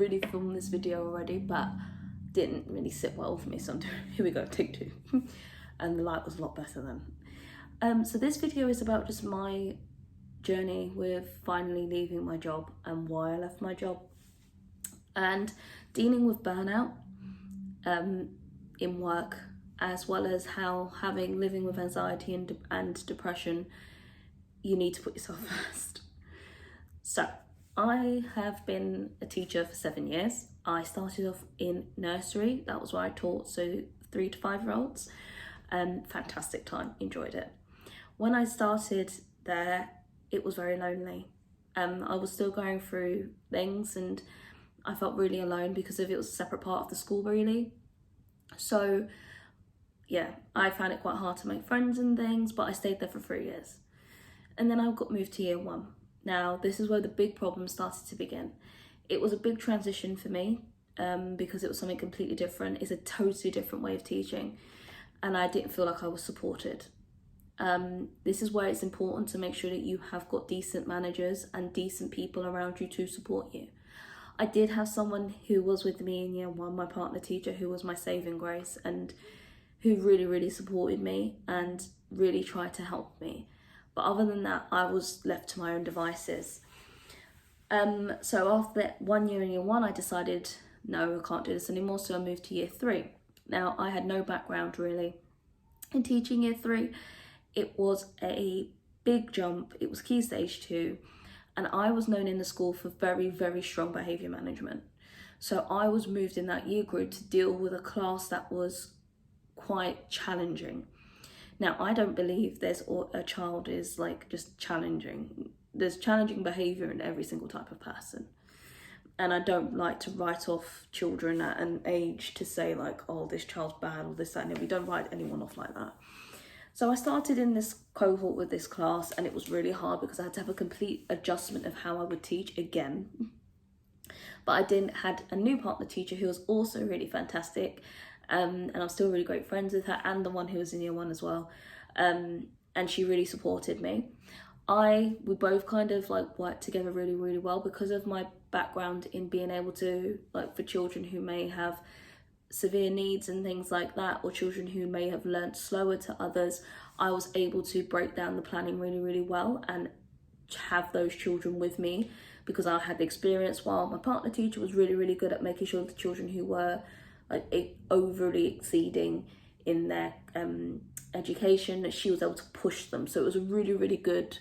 really filmed this video already, but didn't really sit well with me, so I'm doing, here we go, take two. And the light was a lot better then. So this video is about just my journey with finally leaving my job and why I left my job, and dealing with burnout in work, as well as how living with anxiety and depression, you need to put yourself first. So I have been a teacher for 7 years. I started off in nursery. That was where I taught, so 3 to 5 year olds. Fantastic time, enjoyed it. When I started there, it was very lonely. I was still going through things and I felt really alone because it was a separate part of the school really. So yeah, I found it quite hard to make friends and things, but I stayed there for 3 years. And then I got moved to year 1. Now, this is where the big problem started to begin. It was a big transition for me because it was something completely different. It's a totally different way of teaching, and I didn't feel like I was supported. This is where it's important to make sure that you have got decent managers and decent people around you to support you. I did have someone who was with me in year 1, my partner teacher, who was my saving grace and who really supported me and really tried to help me. But other than that, I was left to my own devices. So after that 1 year in year 1, I decided, no, I can't do this anymore. So I moved to year 3. Now, I had no background really in teaching year 3. It was a big jump. It was Key Stage 2. And I was known in the school for very strong behaviour management. So I was moved in that year group to deal with a class that was quite challenging. Now, I don't believe there's a child is like just challenging. There's challenging behaviour in every single type of person. And I don't like to write off children at an age to say like, oh, this child's bad or this, that, and we don't write anyone off like that. So I started in this cohort with this class, and it was really hard because I had to have a complete adjustment of how I would teach again. But I had a new partner teacher who was also really fantastic. And I'm still really great friends with her, and the one who was in year 1 as well. And she really supported me. We both kind of like worked together really well because of my background in being able to, like, for children who may have severe needs and things like that, or children who may have learnt slower to others, I was able to break down the planning really well and have those children with me because I had the experience, while my partner teacher was really good at making sure the children who were like overly exceeding in their education, she was able to push them. So it was a really good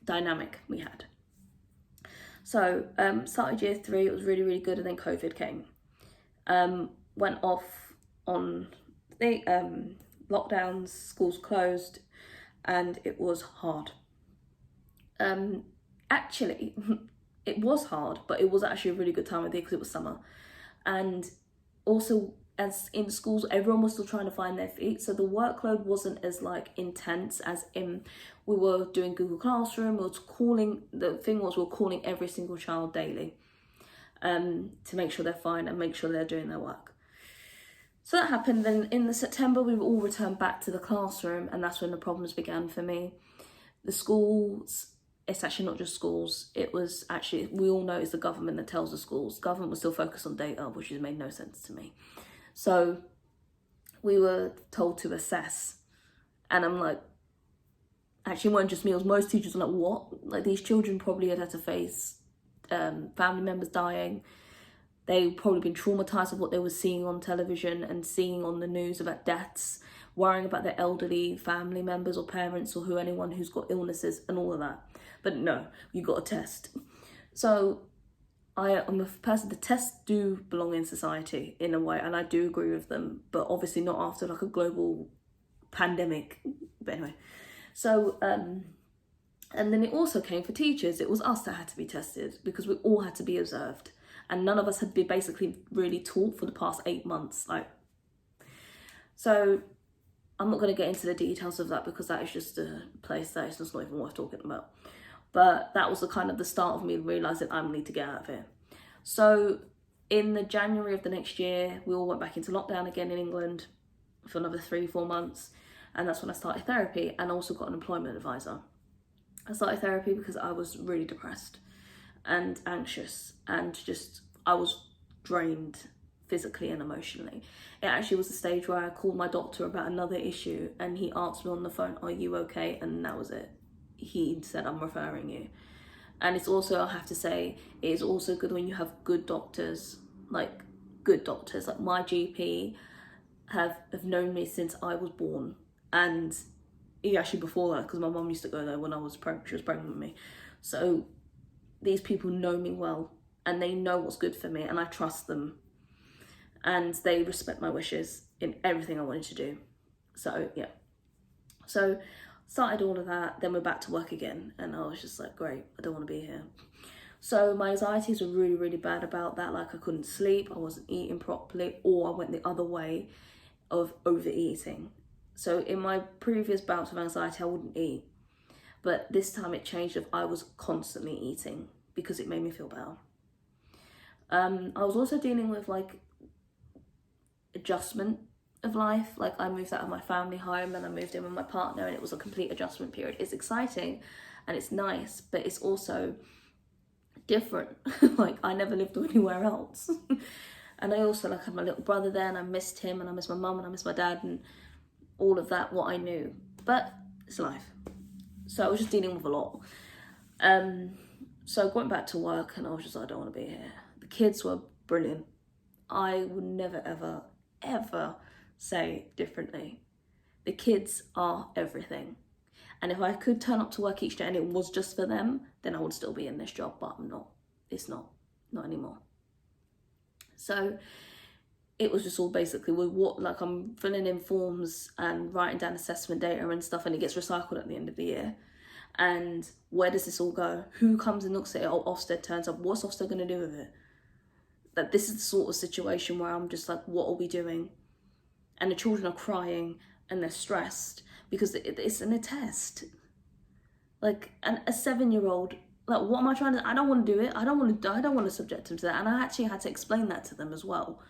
dynamic we had. So started year 3, it was really good, and then COVID came. Went off on the lockdowns, schools closed, and it was hard. Actually, it was hard, but it was actually a really good time of the year because it was summer. And also, as in schools, everyone was still trying to find their feet, so the workload wasn't as like intense as in we were doing Google Classroom. The thing was we were calling every single child daily to make sure they're fine and make sure they're doing their work. So that happened. Then in the September, we all returned back to the classroom, and that's when the problems began for me. The schools, it's actually not just schools, it was actually, we all know it's the government that tells the schools. Government was still focused on data, which has made no sense to me. So we were told to assess, and I'm like, actually it wasn't just me, it was most teachers were like, what? Like, these children probably had to face family members dying. They've probably been traumatised with what they were seeing on television and seeing on the news about deaths, worrying about their elderly family members or parents or anyone who's got illnesses and all of that. But no, you got a test. So I'm a person, the tests do belong in society in a way, and I do agree with them, but obviously not after like a global pandemic. But anyway, so and then it also came for teachers. It was us that had to be tested because we all had to be observed, and none of us had been basically really taught for the past 8 months. So I'm not going to get into the details of that because that is just a place that is just not even worth talking about. But that was the start of me realising I need to get out of here. So in the January of the next year, we all went back into lockdown again in England for another 3-4 months. And that's when I started therapy and also got an employment advisor. I started therapy because I was really depressed. and anxious, and just I was drained physically and emotionally. It actually was a stage where I called my doctor about another issue, and he asked me on the phone, "Are you okay?" And that was it. He said, "I'm referring you." And it's also, I have to say, it is also good when you have good doctors, like my GP have known me since I was born, and he actually before that, because my mum used to go there when she was pregnant with me. So these people know me well, and they know what's good for me, and I trust them, and they respect my wishes in everything I wanted to do. So yeah, so started all of that, then we're back to work again, and I was just like, great, I don't want to be here. So my anxieties were really, really bad about that. Like, I couldn't sleep, I wasn't eating properly, or I went the other way of overeating. So in my previous bouts of anxiety, I wouldn't eat, but this time it changed. If I was constantly eating because it made me feel better. I was also dealing with like adjustment of life. Like, I moved out of my family home and I moved in with my partner, and it was a complete adjustment period. It's exciting and it's nice, but it's also different. Like, I never lived anywhere else. And I also like had my little brother there, and I missed him, and I missed my mum, and I missed my dad, and all of that, what I knew. But it's life. So I was just dealing with a lot. So I went back to work, and I was just like, I don't want to be here. The kids were brilliant. I would never, ever, ever say differently. The kids are everything. And if I could turn up to work each day and it was just for them, then I would still be in this job, but I'm not. It's not anymore. So it was just all basically with what, like, I'm filling in forms and writing down assessment data and stuff, and it gets recycled at the end of the year. And where does this all go? Who comes and looks at it? Oh, Ofsted turns up. What's Ofsted going to do with it? That this is the sort of situation where I'm just like, what are we doing? And the children are crying and they're stressed because it's in a test. Like, and a 7-year-old, like, what am I trying to? I don't want to do it. I don't want to subject them to that. And I actually had to explain that to them as well.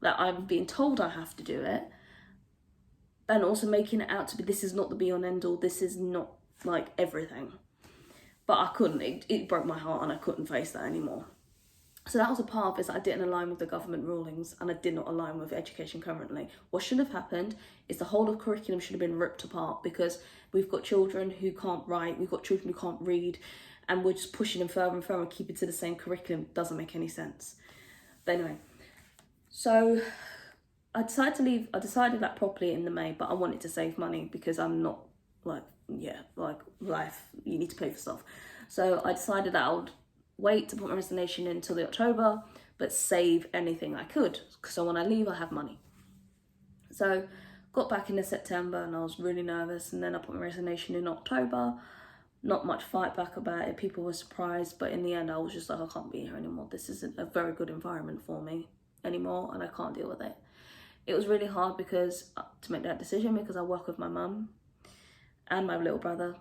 That I'm being told I have to do it, and also making it out to be, this is not the be on end all. This is not like everything. But I couldn't. It broke my heart, and I couldn't face that anymore. So that was a part of it. I didn't align with the government rulings, and I did not align with education currently. What should have happened is the whole of curriculum should have been ripped apart, because we've got children who can't write, we've got children who can't read, and we're just pushing them further and further and keeping to the same curriculum. Doesn't make any sense. But anyway, so I decided to leave. I decided that properly in the May, but I wanted to save money because I'm not like life, you need to pay for stuff. So I decided that I would wait to put my resignation in until the October, but save anything I could, so when I leave I have money. So got back in the September, and I was really nervous, and then I put my resignation in October. Not much fight back about it. People were surprised, but in the end I was just like, I can't be here anymore. This isn't a very good environment for me anymore, and I can't deal with it. It was really hard because to make that decision, because I work with my mum and my little brother,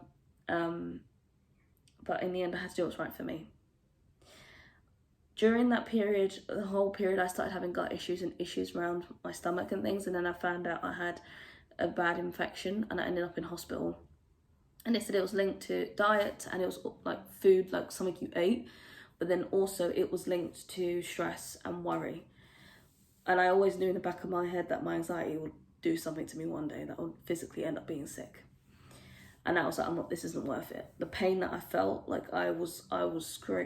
but in the end I had to do what's right for me. During that period, the whole period, I started having gut issues and issues around my stomach and things, and then I found out I had a bad infection, and I ended up in hospital. And they said it was linked to diet, and it was like food, like something you ate, but then also it was linked to stress and worry. And I always knew in the back of my head that my anxiety would do something to me one day, that I would physically end up being sick. And I was like, this isn't worth it. The pain that I felt, like I was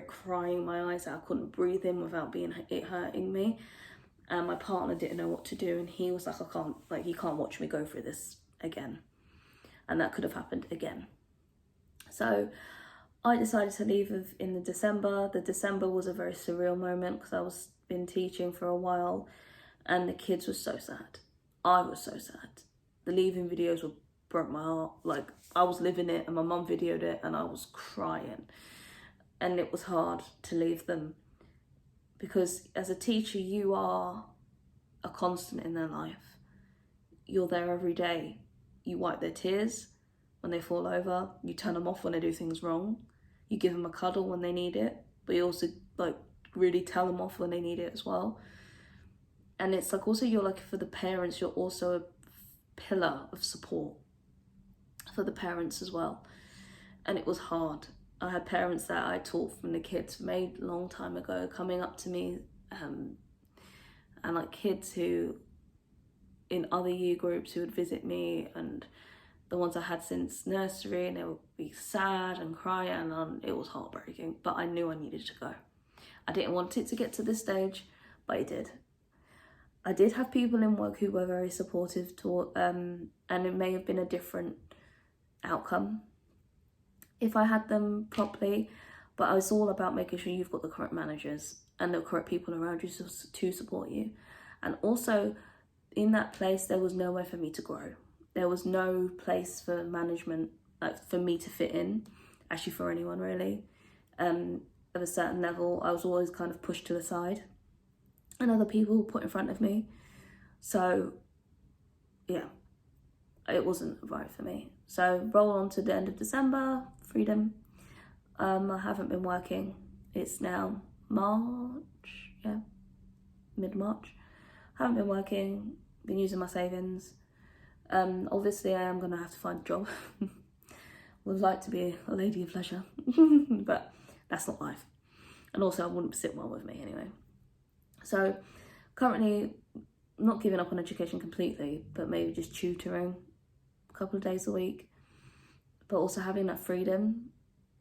crying my eyes out. I couldn't breathe in without it hurting me. And my partner didn't know what to do. And he was like, he can't watch me go through this again. And that could have happened again. So I decided to leave in the December. The December was a very surreal moment because I was been teaching for a while, and the kids were so sad. I was so sad. The leaving videos broke my heart. Like, I was living it, and my mum videoed it, and I was crying. And it was hard to leave them, because as a teacher, you are a constant in their life. You're there every day. You wipe their tears when they fall over. You turn them off when they do things wrong. You give them a cuddle when they need it, but you also really tell them off when they need it as well. And it's like, also, you're like, for the parents, you're also a pillar of support for the parents as well. And it was hard. I had parents that I taught from the kids made a long time ago coming up to me, and like kids who in other year groups who would visit me, and the ones I had since nursery, and they would be sad and cry, and it was heartbreaking, but I knew I needed to go. I didn't want it to get to this stage, but it did. I did have people in work who were very supportive and it may have been a different outcome if I had them properly, but it's all about making sure you've got the correct managers and the correct people around you to support you. And also, in that place, there was nowhere for me to grow. There was no place for management, like for me to fit in, actually for anyone really. Of a certain level, I was always kind of pushed to the side and other people put in front of me. So yeah, it wasn't right for me. So roll on to the end of December, freedom. I haven't been working. It's now March, yeah, mid-March. Haven't been working, been using my savings. Obviously I am gonna have to find a job. Would like to be a lady of leisure, but that's not life. And also I wouldn't sit well with me anyway. So currently not giving up on education completely, but maybe just tutoring a couple of days a week, but also having that freedom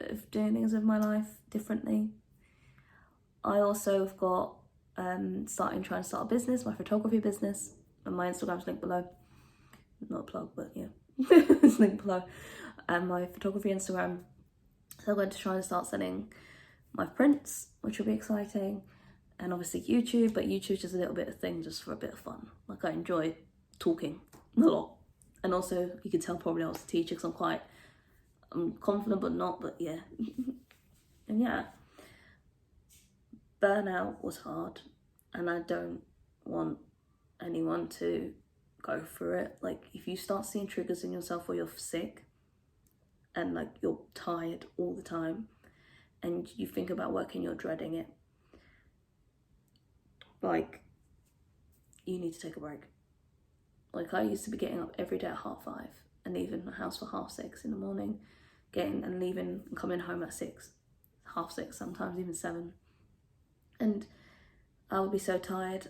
of doing things with my life differently. I also have got trying to start a business, my photography business, and my Instagram's linked below. Not a plug, but yeah, it's linked below. And my photography Instagram. So I'm going to try and start selling my prints, which will be exciting. And obviously YouTube, but YouTube's just a little bit of thing just for a bit of fun. Like I enjoy talking a lot. And also you can tell probably I was a teacher because I'm confident but not, but yeah. And yeah, burnout was hard and I don't want anyone to go through it. Like if you start seeing triggers in yourself where you're sick and like you're tired all the time and you think about work and you're dreading it, like you need to take a break. Like I used to be getting up every day at 5:30 and leaving the house for 6:30 in the morning, leaving and coming home at 6, 6:30, sometimes even 7. And I would be so tired.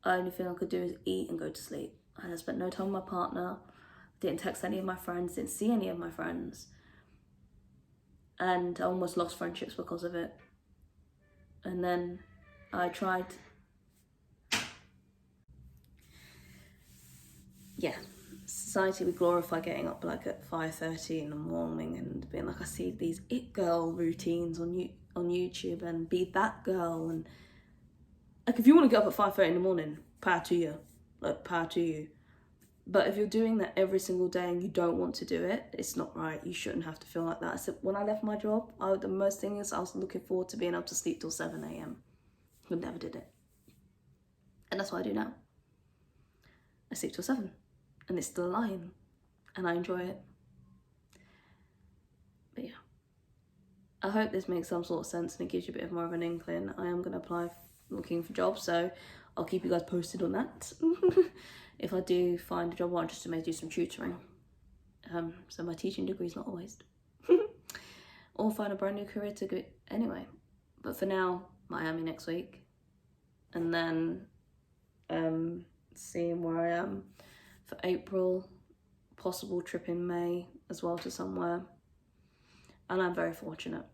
The only thing I could do is eat and go to sleep. I spent no time with my partner, didn't text any of my friends, didn't see any of my friends. And I almost lost friendships because of it. And then I tried, yeah, society, we glorify getting up like at 5:30 in the morning and being like, I see these it girl routines on YouTube and be that girl. And like, if you want to get up at 5:30 in the morning, power to you, like power to you. But if you're doing that every single day and you don't want to do it, it's not right. You shouldn't have to feel like that. So when I left my job, the most thing is I was looking forward to being able to sleep till 7 a.m. but never did it. And that's what I do now. I sleep till 7 and it's still lying and I enjoy it. But yeah, I hope this makes some sort of sense and it gives you a bit more of an inkling. I am going to apply looking for jobs, so I'll keep you guys posted on that. If I do find a job, I just may do some tutoring. So my teaching degree is not a waste. Or find a brand new career to go anyway. But for now, Miami next week. And then seeing where I am for April. Possible trip in May as well to somewhere. And I'm very fortunate.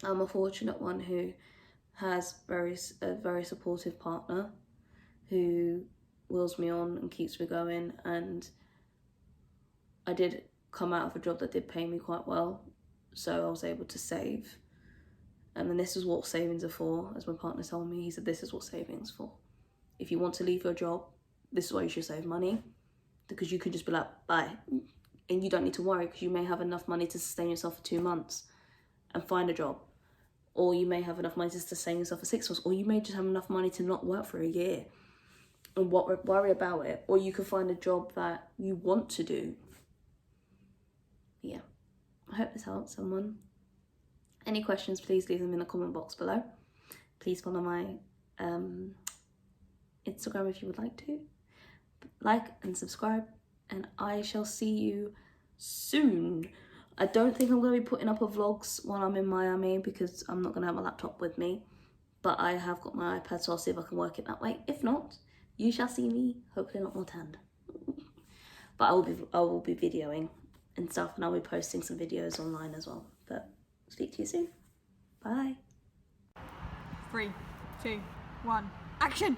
I'm a fortunate one who has a very supportive partner who wills me on and keeps me going. And I did come out of a job that did pay me quite well, so I was able to save. And then this is what savings are for, as my partner told me. He said, this is what savings for. If you want to leave your job, this is why you should save money, because you could just be like, bye. And you don't need to worry because you may have enough money to sustain yourself for 2 months and find a job. Or you may have enough money to sustain yourself for 6 months. Or you may just have enough money to not work for a year and worry about it. Or you could find a job that you want to do. Yeah, I hope this helps someone. Any questions, please leave them in the comment box below. Please follow my Instagram if you would like to. Like and subscribe, and I shall see you soon. I don't think I'm going to be putting up a vlogs while I'm in Miami because I'm not going to have my laptop with me. But I have got my iPad, so I'll see if I can work it that way. If not, you shall see me, hopefully not more tanned. But I will be videoing and stuff, and I'll be posting some videos online as well. But speak to you soon. Bye. 3, 2, 1, action!